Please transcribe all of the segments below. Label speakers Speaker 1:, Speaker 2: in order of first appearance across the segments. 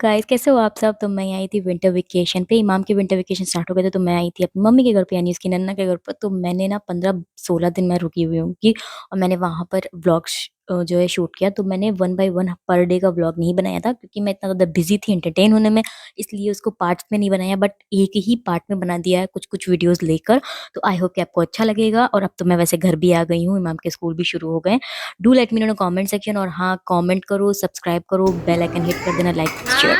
Speaker 1: Guys, कैसे हो आप सब। तो मैं आई थी विंटर वेकेशन पे। इमाम के विंटर वेकेशन स्टार्ट हो गए थे तो मैं आई थी अपनी मम्मी के घर पे यानी उसकी नन्ना के घर पर। तो मैंने ना 15-16 दिन मैं रुकी हुई हूँ कि और मैंने वहां पर व्लॉग्स जो है शूट किया। तो मैंने 1 बाय 1 पर डे का व्लॉग नहीं बनाया था क्योंकि मैं इतना ज़्यादा बिजी थी एंटरटेन होने में, इसलिए उसको पार्ट्स में नहीं बनाया, बट एक ही पार्ट में बना दिया है कुछ कुछ वीडियोस लेकर। तो आई होप कि आपको अच्छा लगेगा। और अब तो मैं वैसे घर भी आ गई हूँ, इमाम के स्कूल भी शुरू हो गए। Do let me know comment section. और हाँ, कमेंट करो, सब्सक्राइब करो, बेल आइकन हिट कर देना, लाइक शेयर।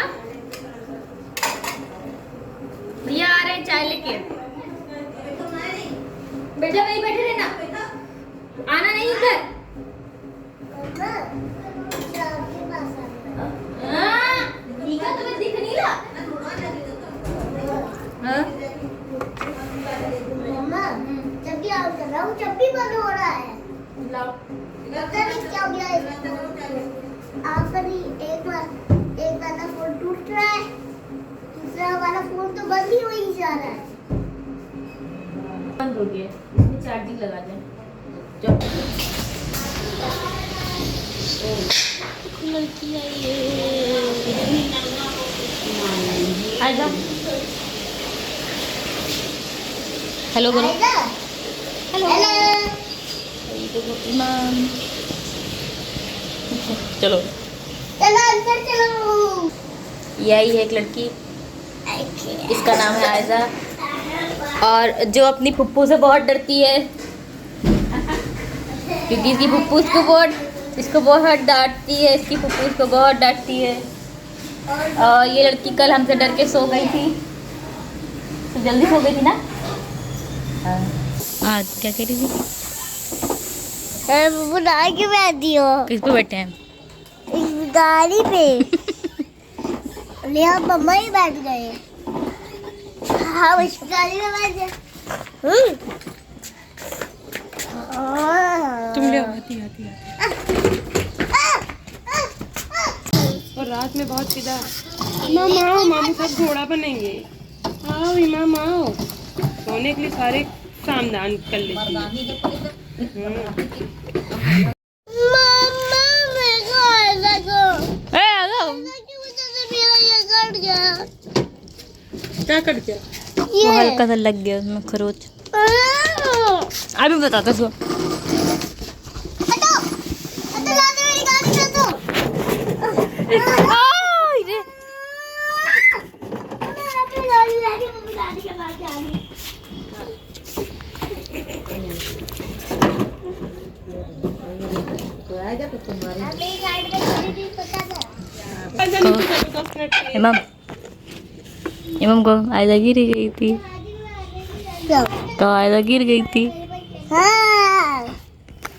Speaker 2: भैया आ रहे हैं चाय लेके। बेटा वहीं बैठे रहना, आना नहीं इधर। दिखा तुम्हें, दिख नहीं रहा?
Speaker 3: चप्पी आउट कर रहा हूँ, चप्पी बंद हो रहा है। पता नहीं क्या हो गया है। आखिरी एक वाला फोन टूट रहा है, दूसरा वाला फोन तो बंद ही हो ही जा रहा है।
Speaker 2: बंद हो गया, इसमें चार्जिंग लगा दें। लड़की आई है, आजा। हेलो करो। हेलो इमाम। चलो
Speaker 3: चलो अंदर चलो।
Speaker 2: ये आई है एक लड़की, इसका नाम है आयजा, और जो अपनी पुप्पू से बहुत डरती है क्योंकि इसकी पुप्पू इसको बहुत डांटती है। इसकी पुप्पू इसको बहुत डांटती है। और ये लड़की कल हमसे डर के सो गई थी, तो जल्दी सो गई थी ना। हाँ, क्या कह रही थी?
Speaker 3: बुला के बैठी हो
Speaker 2: किस पे बैठे हैं?
Speaker 3: इस गाड़ी पे। यहाँ मम्मा ही बैठ गए। हाँ, उस गाड़ी में बैठ गए।
Speaker 4: तुम ले आती और रात में बहुत सीधा। इमाम आओ, मामू सब घोड़ा बनेंगे। आओ इमाम आओ, सोने के लिए सारे सामदान कर लेती है।
Speaker 3: मम्मा मेरे को ऐसा को
Speaker 4: क्या कर गया?
Speaker 2: वो हल्का सा लग गया उसमें खरोच। अभी बताता उसको। इमाम इमाम को आयदा गिर गई थी, तो आयदा गिर गई थी।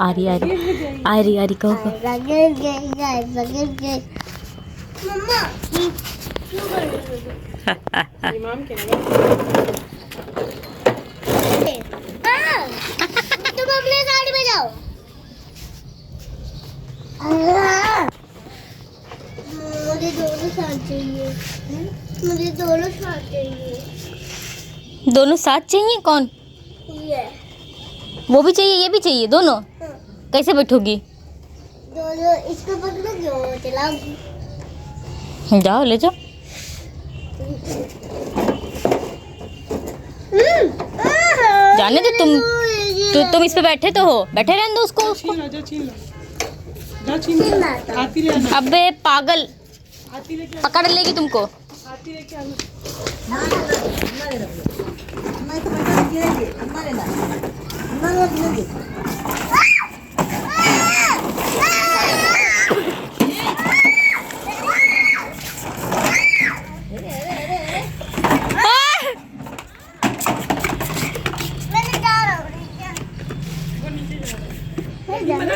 Speaker 2: आ रही कहो
Speaker 4: इमाम क्या
Speaker 3: तुम अपने गाड़ी में जाओ। मुझे दोनों साथ चाहिए। मुझे दोनों साथ चाहिए।
Speaker 2: दोनों साथ चाहिए? कौन?
Speaker 3: ये
Speaker 2: वो भी चाहिए, ये भी चाहिए, दोनों? कैसे बैठोगी?
Speaker 3: दोनों इसको पकड़ोगे वो चलाओगी।
Speaker 2: जाओ ले जाओ। जाने दो तुम इस पे बैठे तो हो, बैठे रहने दो उसको।
Speaker 4: छीन लो, हाथी ले आना।
Speaker 2: अबे पागल,
Speaker 4: हाथी लेके
Speaker 2: पकड़ लेगी तुमको।
Speaker 4: हाथी लेके आना।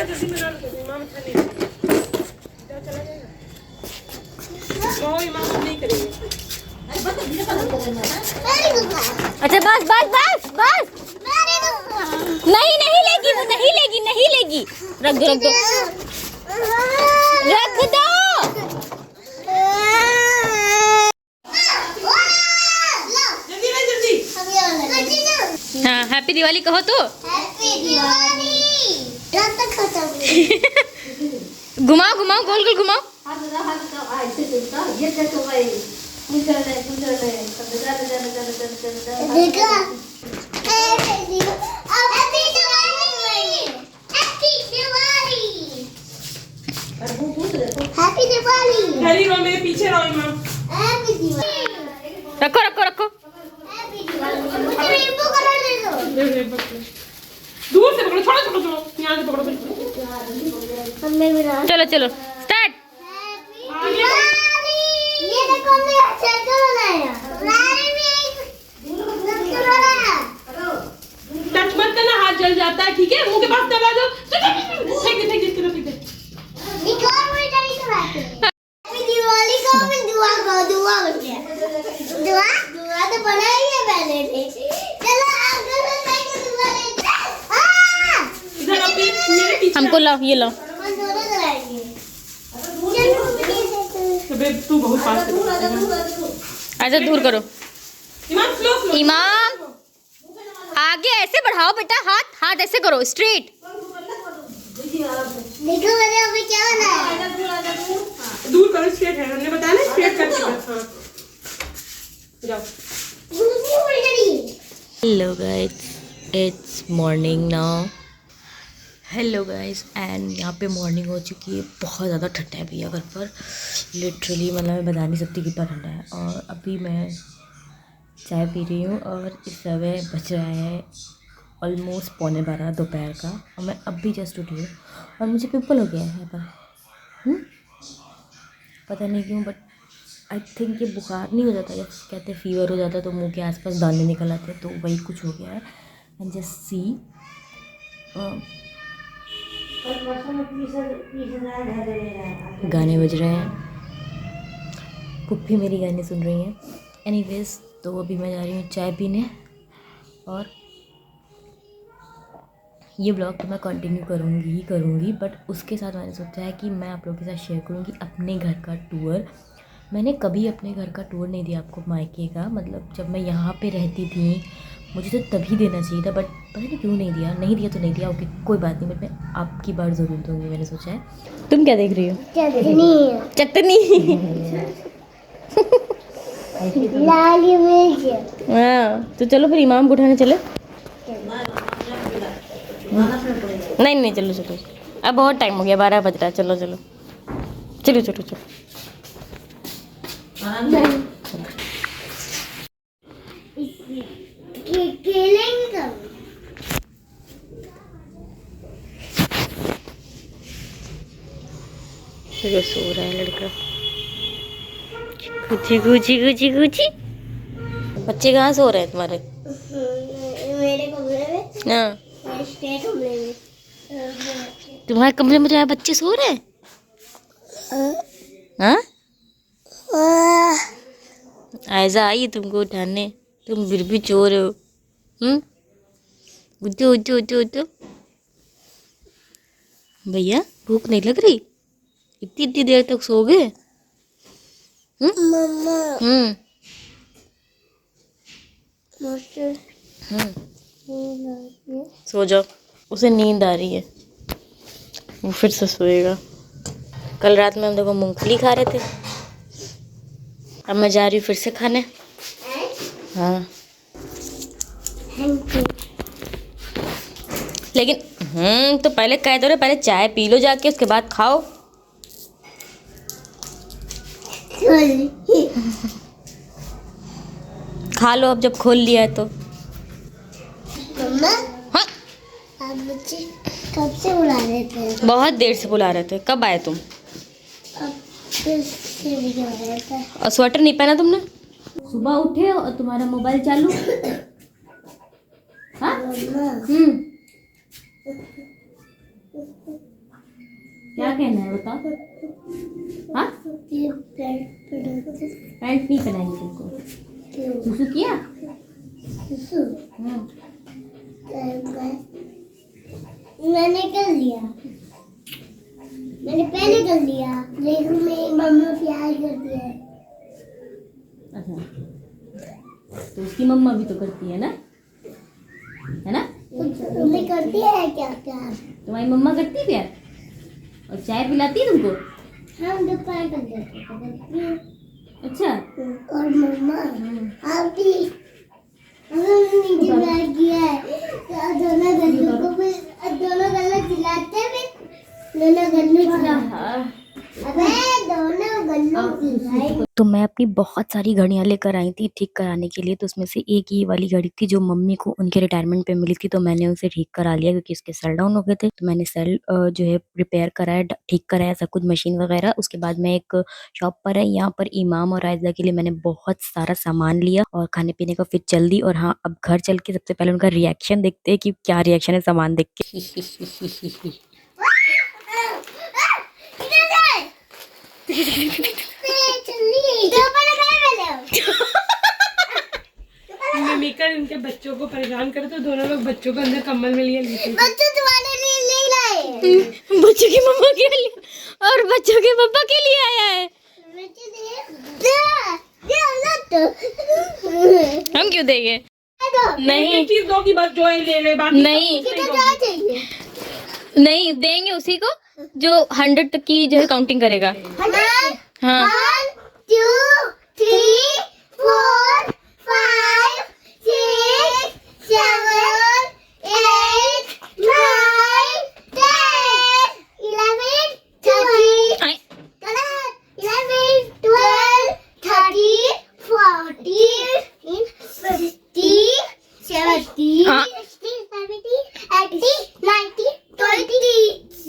Speaker 4: जल्दी बना लो, इमाम अच्छा नहीं है। चला जाएगा। इमाम नहीं करेंगे।
Speaker 2: अच्छा बस बस बस बस। नहीं लेगी वो, नहीं लेगी। रख दो
Speaker 4: जल्दी।
Speaker 2: हाँ, हैप्पी दिवाली कहो तो।
Speaker 3: हैप्पी दिवाली। रात तक खत्म।
Speaker 2: घुमाओ गोल घुमाओ।
Speaker 3: देखा हैप्पी दिवाली हैप्पी दिवाली
Speaker 4: खड़ी रहो, मेरे पीछे रहो इमाम।
Speaker 3: हैप्पी दिवाली
Speaker 2: रखो रखो रखो।
Speaker 3: हैप्पी दिवाली मुझे रेनबो कलर दे दो
Speaker 4: दूर से पकड़ो, छोड़ो छोड़ो छोड़ो, यहाँ से पकड़ो।
Speaker 3: हमने भी ना
Speaker 2: चलो चलो स्टार्ट।
Speaker 3: हैप्पी दिवाली ये देखो मैं साइकिल बनाया लारी में एक साइकिल बनाया
Speaker 4: टच मत करना, हाथ जल जाता है, ठीक है? मुंह के पास दबा दो। फेंक दे, फेंक दे, फेंक दे।
Speaker 3: एक और वही तरीका बनाते हैं हैप्पी दिवाली को मैं दुआ करते दुआ तो बनाई है मैंने चलो आगे से साइकिल दुआ लेते हैं
Speaker 4: इधर अपने मेरे पीछे।
Speaker 2: हमको लाओ, ये लाओ।
Speaker 3: हम दोनों कराएंगे
Speaker 4: अबे तू बहुत फास्ट है।
Speaker 2: ऐसे दूर करो।
Speaker 4: इमाम स्लो स्लो।
Speaker 2: इमाम आगे ऐसे बढ़ाओ बेटा, हाथ हाथ ऐसे करो स्ट्रेट।
Speaker 3: देखो मैंने अभी क्या बनाया
Speaker 4: दूर करो, स्ट्रेट है, हमने बताया ना स्ट्रेट करके बस। हाँ जाओ।
Speaker 3: दूसरी उड़ गई
Speaker 1: hello guys, it's morning now. Hello guys, and यहाँ पे मॉर्निंग हो चुकी है। बहुत ज़्यादा ठंडा है भैया घर पर, लिटरली मतलब मैं बता नहीं सकती कितना ठंडा है। और अभी मैं चाय पी रही हूँ और इस समय बज रहा है ऑलमोस्ट 11:15 दोपहर का, और मैं अभी जस्ट उठी हूँ और मुझे पिंपल हो गया है यहाँ पर। पता नहीं क्यों, बट आई थिंक ये बुखार नहीं हो जाता, जब कहते हैं फीवर हो जाता है तो मुंह के आसपास दाने निकल आते हैं, तो वही कुछ हो गया है। एंड जस्ट सी गाने बज रहे हैं, पुप्पी मेरी गाने सुन रही हैं। एनीवेज, तो अभी मैं जा रही हूँ चाय पीने, और ये ब्लॉग तो मैं कंटिन्यू करूँगी, बट उसके साथ मैंने सोचा है कि मैं आप लोगों के साथ शेयर करूँगी अपने घर का टूर। मैंने कभी अपने घर का टूर नहीं दिया आपको, मायके का, मतलब जब मैं यहाँ पे रहती थी मुझे तो तभी देना चाहिए था, बट पता नहीं क्यों नहीं दिया तो नहीं दिया। ओके कोई बात नहीं, बट मैं आपकी बार ज़रूर दूँगी, मैंने सोचा है। तुम क्या देख रही हो?
Speaker 2: चटनी।
Speaker 3: लाल मिर्च
Speaker 2: हाँ तो चलो फिर इमाम को उठाने चले। नहीं नहीं चलो चलो, अब बहुत टाइम हो गया, 12 बज रहा है। चलो चलो चलो चलो चलो।
Speaker 3: केले नहीं करूँ
Speaker 2: देखो सो रहा है लड़का। Gucci Gucci Gucci Gucci. बच्चे कहाँ सो रहे हैं तुम्हारे?
Speaker 3: मेरे कमरे में
Speaker 2: हाँ
Speaker 3: मेरे कमरे में
Speaker 2: तुम्हारे कमरे में तुम्हारे बच्चे सो रहे हैं? हाँ ऐसा आई तुमको उठाने, तुम फिर भी चोर हो। उठो उठो उठो उठो। भैया भूख नहीं लग रही? इतनी इतनी देर तक सो गए?
Speaker 3: मम्मा
Speaker 2: सो जाओ, उसे नींद आ रही है, वो फिर से सोएगा। कल रात में हम देखो मूंगफली खा रहे थे, अब मैं जा रही हूँ फिर से खाने। हाँ लेकिन तो पहले कह दो रे, पहले चाय पी लो जाके, उसके बाद खाओ। खा लो अब जब खोल लिया है तो।
Speaker 3: मम्मा
Speaker 2: हाँ
Speaker 3: आप मुझे कब से बुला रहे थे?
Speaker 2: बहुत देर से बुला रहे थे। कब आए तुम?
Speaker 3: अब फिर से भी बुला रहे थे।
Speaker 2: और स्वेटर नहीं पहना तुमने? सुबह उठे और तुम्हारा मोबाइल चालू। हाँ क्या कहना है बताओ? हाँ पैंट नहीं पहनाएंगे तुमको? सुसु किया?
Speaker 3: मैंने कर लिया, मैंने पहले कर लिया, लेकिन मेरी मम्मी प्यार करती है।
Speaker 1: अच्छा, तो उसकी मम्मा भी तो करती है ना, है ना?
Speaker 3: तुम्हें करती है क्या प्यार?
Speaker 1: तुम्हारी मम्मा करती है प्यार और चाय पिलाती है तुमको?
Speaker 3: हम दोपहर तक देखते हैं।
Speaker 1: अच्छा
Speaker 3: और मम्मा आप भी नीचे बैठ गया है तो दोनों गल्लू को भी दोनों गल्लू चिल्लाते हैं दोनों गल्लू चिल्लाते अबे दोनों गल्लू चिल्लाए।
Speaker 1: तो मैं अपनी बहुत सारी घड़ियां लेकर आई थी ठीक कराने के लिए, तो उसमें से एक ये वाली घड़ी थी जो मम्मी को उनके रिटायरमेंट पे मिली थी, तो मैंने उसे ठीक करा लिया क्योंकि उसके सेल डाउन हो गए थे। तो मैंने सेल जो है रिपेयर कराया, ठीक कराया सब कुछ, मशीन वगैरह। उसके बाद मैं एक शॉप पर है, यहाँ पर इमाम और आयजा के लिए मैंने बहुत सारा सामान लिया और खाने पीने का फिर चल दी। और हाँ, अब घर चल के सबसे पहले उनका रिएक्शन देखते हैं कि क्या रिएक्शन है सामान देख के।
Speaker 4: मिमिकर इनके बच्चों को परेशान करे तो दोनों लोग बच्चों को अंदर कम्बल में लिए लेते
Speaker 3: बच्चे तुम्हारे लिए नहीं लाए
Speaker 1: बच्चों की मम्मा के लिए और बच्चों के पापा के लिए आया है। हम क्यों देंगे? नहीं
Speaker 4: चीज दो की बस जो है ले ले, बाकी
Speaker 1: नहीं नहीं देंगे उसी को जो 100 तक की जो है काउंटिंग करेगा। हाँ
Speaker 3: 1 2 3 4 5 6 7 8 9 10 11 13
Speaker 1: आई-
Speaker 3: 11 12 13 14 15 16
Speaker 1: हाँ।
Speaker 3: 17 18 19 20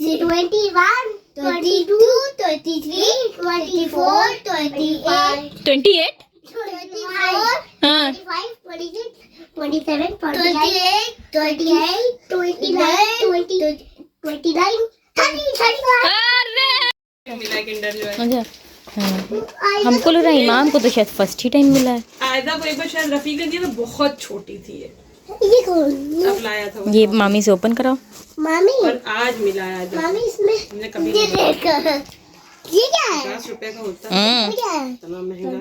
Speaker 3: 21 22 23 24 28
Speaker 1: 28
Speaker 3: 24
Speaker 1: हाँ
Speaker 3: 25 26 27 28 28 29 29 30
Speaker 1: अरे
Speaker 4: मिला किंडर जो है।
Speaker 1: अच्छा हाँ। हमको लग रहा है इमाम को तो शायद फर्स्ट ही टाइम मिला है।
Speaker 4: आयदा को एक बार शायद रफीक ने दिया तो बहुत छोटी थी ये,
Speaker 3: ये कौन
Speaker 4: अब लाया था वो।
Speaker 1: ये मामी से ओपन कराओ।
Speaker 3: मामी
Speaker 4: और आज मिला है आयदा
Speaker 3: मामी इसमें
Speaker 4: हमने कभी
Speaker 3: ये
Speaker 4: नहीं
Speaker 3: देखो ये क्या है
Speaker 4: 50 रुपए का होता है,
Speaker 3: ये क्या है
Speaker 4: इतना महंगा।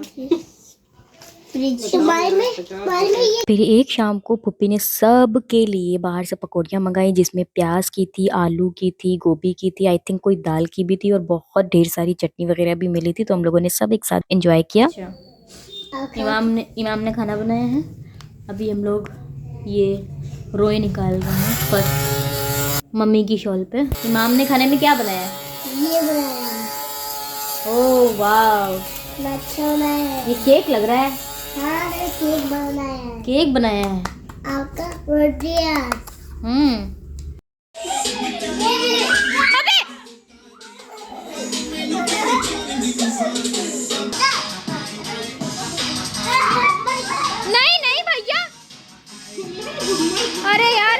Speaker 3: बाहर में ये
Speaker 1: फिर एक शाम को पुप्पी ने सब के लिए बाहर से पकौड़ियाँ मंगाई, जिसमें प्याज की थी, आलू की थी, गोभी की थी, आई थिंक कोई दाल की भी थी और बहुत ढेर सारी चटनी वगैरह भी मिली थी। तो हम लोगों ने सब एक साथ एंजॉय किया। इमाम ने खाना बनाया है। अभी हम लोग ये रोए निकाल रहे हैं फर्स्ट मम्मी की शॉल पे। इमाम ने खाने में क्या बनाया है?
Speaker 3: ये बनाया
Speaker 1: ओह वाह,
Speaker 3: अच्छा बनाया है
Speaker 1: ये केक लग रहा है।
Speaker 3: हाँ मैंने केक बनाया है
Speaker 1: केक बनाया है।
Speaker 3: आपका बर्थडे
Speaker 1: नहीं नहीं भैया, अरे यार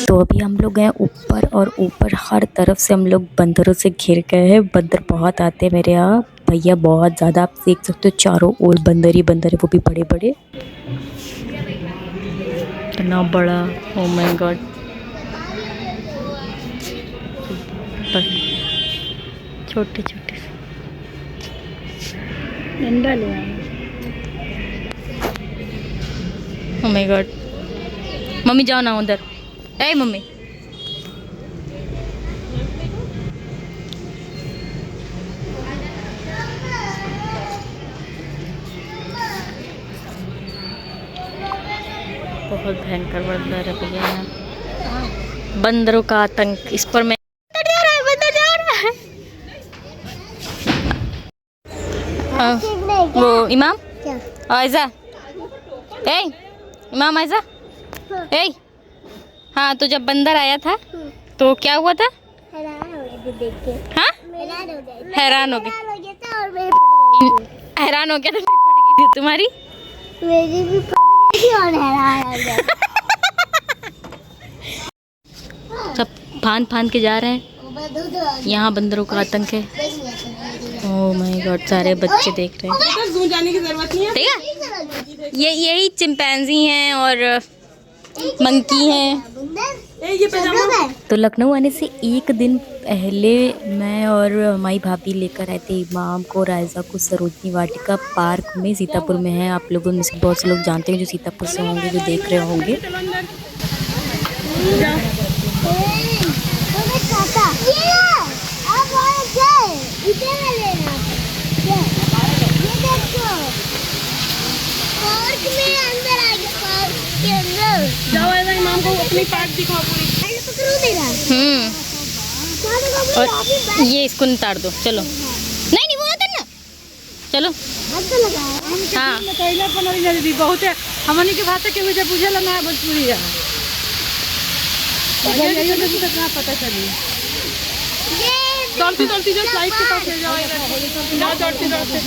Speaker 1: तो अभी हम लोग गए ऊपर और ऊपर हर तरफ से हम लोग बंदरों से घिर गए हैं। बंदर बहुत आते हैं मेरे यहाँ भैया, बहुत ज़्यादा। आप देख सकते हो चारों ओर बंदर ही बंदर है, वो भी बड़े बड़े, इतना बड़ा। ओ माय गॉड, छोटे छोटे डंडा ले आए। ओ माय गॉड, मम्मी जाओ ना उधर। ए मम्मी, बहुत भयंकर बंदर है भैया यहाँ। बंदरों का आतंक, इस पर मैं बंदर जा रहा है। वो इमाम
Speaker 3: क्या
Speaker 1: आयजा, ए इमाम आयजा, ए हाँ, तो जब बंदर आया था तो क्या हुआ था?
Speaker 3: हैरान हो गए थे देख के
Speaker 1: हाँ
Speaker 3: हैरान
Speaker 1: हैरान
Speaker 3: हो गए
Speaker 1: हो गए,
Speaker 3: हैरान हो गया था और मेरी फट गई
Speaker 1: हैरान हो गया था, फिर फट गई थी तुम्हारी।
Speaker 3: मेरी भी फट गई थी और हैरान हो गया।
Speaker 1: सब फांद फांद के जा रहे हैं, यहाँ बंदरों का आतंक है। ओह माय गॉड, सारे बच्चे देख रहे हैं।
Speaker 4: जून जाने की जरूरत नहीं है।
Speaker 1: ठीक है, ये यही चिंपैंजी हैं और
Speaker 2: मंकी हैं।
Speaker 4: ये पैजामा
Speaker 1: तो लखनऊ आने से एक दिन पहले मैं और हमारी भाभी लेकर आए थे इमाम को, रायजा को सरोजनी वाटिका पार्क में, सीतापुर में है। आप लोगों में से बहुत से लोग जानते हैं जो सीतापुर से होंगे, जो देख रहे होंगे।
Speaker 4: चलो अंदर। जाओ ऐसा इमाम को अपनी पार्क दिखाओ पूरी।
Speaker 2: और ये इसको उतार दो, चलो। नहीं नहीं वो मत करना, चलो। हाँ
Speaker 4: बहुत है हमनी के भाषा के मुझे बुझे लगा है भोजपुरी है। पता चलिए दौड़ती दौड़ती जो स्लाइड के पास ले जाओ, जाओ दौड़ती दौड़ते।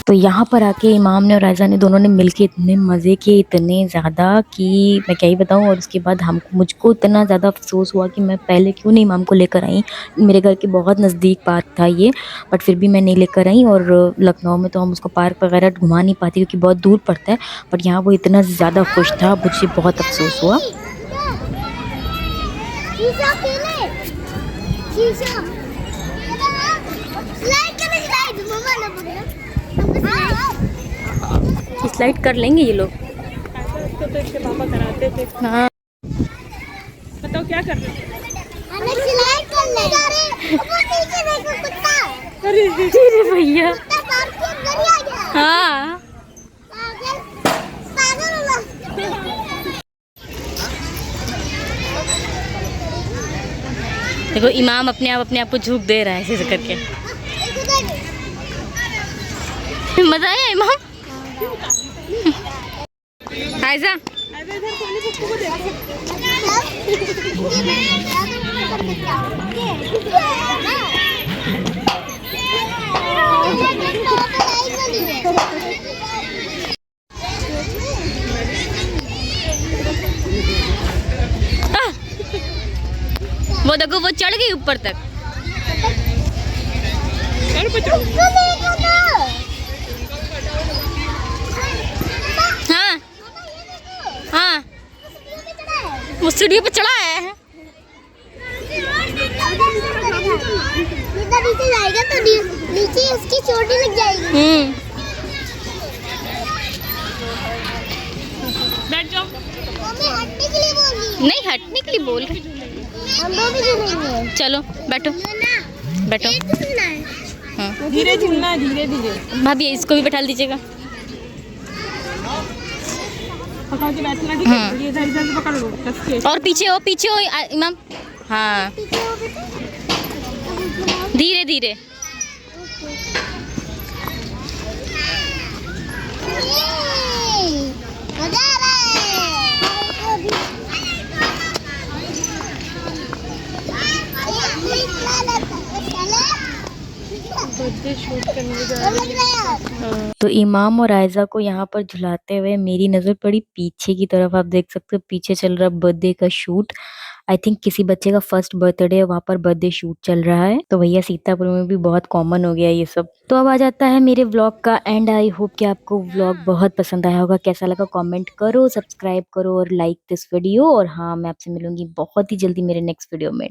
Speaker 1: तो यहाँ पर आके इमाम ने और रायजा ने दोनों ने मिलके इतने मज़े किए, इतने ज़्यादा कि मैं क्या ही बताऊँ। और उसके बाद मुझको इतना ज़्यादा अफसोस हुआ कि मैं पहले क्यों नहीं इमाम को लेकर आई। मेरे घर के बहुत नज़दीक पार्क था ये, बट फिर भी मैं नहीं लेकर आई। और लखनऊ में तो हम उसको पार्क वगैरह घुमा नहीं पाते क्योंकि बहुत दूर पड़ता है, बट यहाँ वो इतना ज़्यादा खुश था, मुझे बहुत अफसोस हुआ। स्लाइड कर लेंगे ये लोग।
Speaker 4: तो इसके पापा कराते थे।
Speaker 2: हाँ
Speaker 4: बताओ क्या कर रहे थे?
Speaker 2: अरे भैया। हाँ देखो इमाम अपने आप को झूक दे रहा है ऐसे करके। मजा आया इमाम? आयजा वो देखो वो चढ़ गई ऊपर तक। हाँ हाँ वो सीढ़ी पे चढ़ा है।
Speaker 3: नीचे जाएगा तो नीचे उसकी चोटी लग जाएगी।
Speaker 4: बैठ जाओ।
Speaker 3: मम्मी हटने के लिए बोल रही
Speaker 2: नहीं हटने के लिए बोल रही।
Speaker 3: है। हम दो भी झूलेंगे।
Speaker 2: चलो बैठो बैठो। हाँ
Speaker 4: धीरे झूलना है, धीरे धीरे।
Speaker 2: भाभी इसको भी बैठा दीजिएगा।
Speaker 4: पकड़ के बैठना, ठीक है? ये इधर से पकड़ लो कस के।
Speaker 2: और पीछे हो इमाम। हाँ धीरे धीरे।
Speaker 3: मजा आ रहा है।
Speaker 1: तो इमाम और आयजा को यहाँ पर झुलाते हुए मेरी नज़र पड़ी पीछे की तरफ। आप देख सकते हो पीछे चल रहा बर्थडे का शूट। आई थिंक किसी बच्चे का फर्स्ट बर्थडे है, वहाँ पर बर्थडे शूट चल रहा है। तो भैया सीतापुर में भी बहुत कॉमन हो गया ये सब। तो अब आ जाता है मेरे व्लॉग का एंड। आई होप कि आपको व्लॉग बहुत पसंद आया होगा। कैसा लगा कमेंट करो, सब्सक्राइब करो और लाइक दिस वीडियो। और हाँ मैं आपसे मिलूंगी बहुत ही जल्दी मेरे नेक्स्ट वीडियो में।